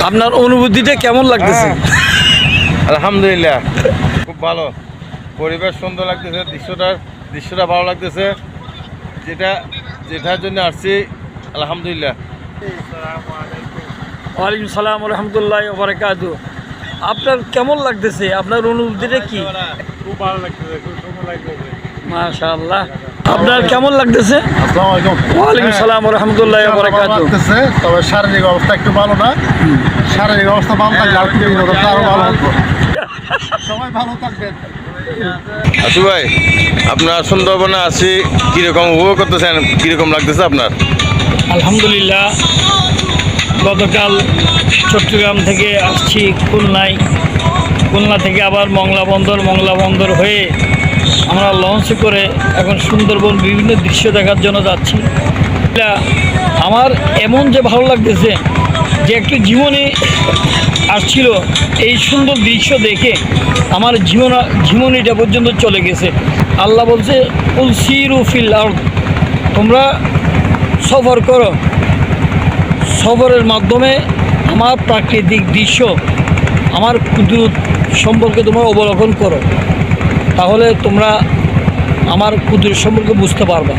আপনার অনুভূতিটা কেমন লাগতেছে? আলহামদুলিল্লাহ, খুব ভালো। পরিবেশ সুন্দর লাগতেছে, দৃশ্যটা ভালো লাগতেছে, যেটার জন্য আসছি। আলহামদুলিল্লাহ। ওয়ালাইকুম সালাম রহমতুল্লাহ বারাকাতুহু। আপনার কেমন লাগতেছে? আপনার অনুভূতিটা কি? খুব ভালো লাগতেছে, খুব সুন্দর লাগতেছে। মাশাআল্লাহ। আপনার কেমন লাগতেছে? আসসালামু আলাইকুম। ওয়ালাইকুম সালাম রহমতুল্লাহ বারাকাতুহু। তবে শারীরিক অবস্থা একটু ভালো না। শারীরিক অবস্থা ভালো থাকলে আরো ভালো হতো। সবাই ভালো থাকবেন। আসু ভাই, আপনার সুন্দরবনে আছি, কিরকম উপভোগ করতেছেন? কিরকম লাগতেছে আপনার? আলহামদুলিল্লাহ, গতকাল চট্টগ্রাম থেকে আসছি খুলনায়। খুলনা থেকে আবার মংলা বন্দর হয়ে আমরা লঞ্চে করে এখন সুন্দরবন বিভিন্ন দৃশ্য দেখার জন্য যাচ্ছি। আমার এমন যে ভালো লাগতেছে যে একটু জীবনে আসছিল, এই সুন্দর দৃশ্য দেখে আমার জীবনীটা পর্যন্ত চলে গেছে। আল্লাহ বলছে কুল সিরু ফিল আরদ, তোমরা সফর করো, সফরের মাধ্যমে আমার প্রাকৃতিক দৃশ্য, আমার কুদরত সম্পর্কে তোমরা অবলোকন করো, তাহলে তোমরা আমার কুদরত সম্পর্কে বুঝতে পারবা।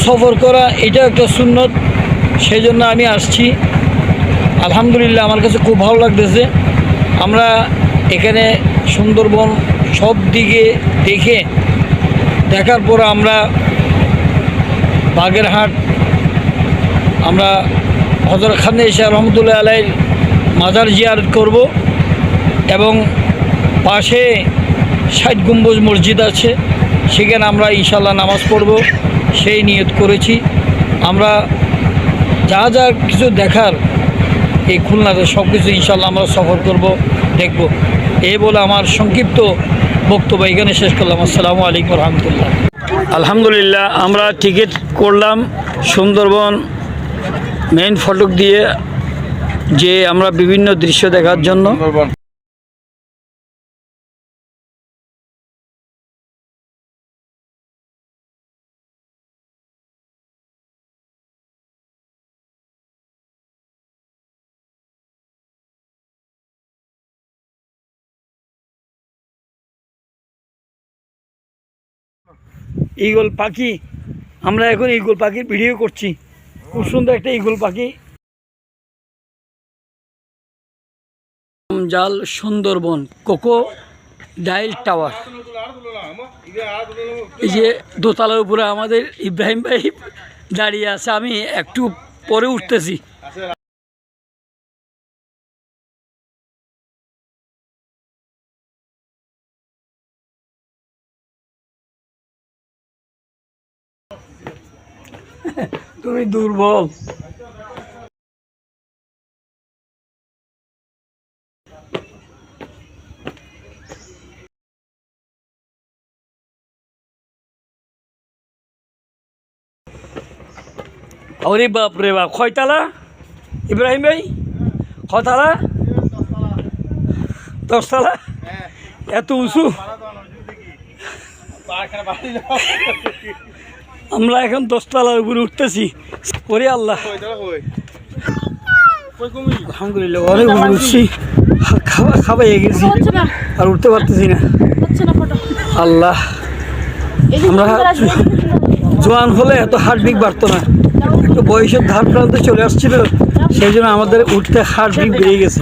সফর করা এটা একটা সুন্নত, সেই জন্য আমি আসছি। আলহামদুলিল্লাহ, আমার কাছে খুব ভালো লাগতেছে। আমরা এখানে সুন্দরবন সব দিকে দেখার পর আমরা বাগেরহাট, আমরা হযরত খানে ঈসা রহমতুল্লাহ আলাইহির মাজার জিয়ারত করব এবং পাশে ৬০ গম্বুজ মসজিদ আছে, সেখানে আমরা ইনশাআল্লাহ নামাজ পড়ব, সেই নিয়ত করেছি। আমরা যা কিছু দেখার এই খুলনাতে সব কিছু ইনশাআল্লাহ আমরা সফর করব, দেখব। এই বলে আমার সংক্ষিপ্ত বক্তব্য এখানে শেষ করলাম। আসসালামু আলাইকুম রহমতুল্লাহ। আলহামদুলিল্লাহ, আমরা টিকিট করলাম সুন্দরবন মেইন ফটক দিয়ে, যে আমরা বিভিন্ন দৃশ্য দেখার জন্য। ঈগল পাখি, আমরা এখন ঈগল পাখির ভিডিও করছি। খুব সুন্দর একটা ঈগল পাখি। জাল সুন্দরবন কোকো ডাইল টাওয়ার, এই যে দোতলার উপরে আমাদের ইব্রাহিম ভাই দাঁড়িয়ে আছে। আমি একটু পরে উঠতেছি। তুমি দুর্বল। ওরে বাপ রে বাপ, কয়তালা ইব্রাহিম ভাই? কয়তালা? 10 তালা? এত উঁচু? আমরা এখন 10 তালার উপরে উঠতেছি। ওরে আল্লাহ, আলহামদুলিল্লাহ অনেক উপরে উঠছি, খাবাইয়ে গেছি আর উঠতে পারতেছি না। আল্লাহ, আমরা জোয়ান হলে এত হার্টবিট বাড়তো না, একটু বয়সের ধার প্রান্তে চলে আসছিল, সেই জন্য আমাদের উঠতে হার্টবিট বেড়ে গেছে।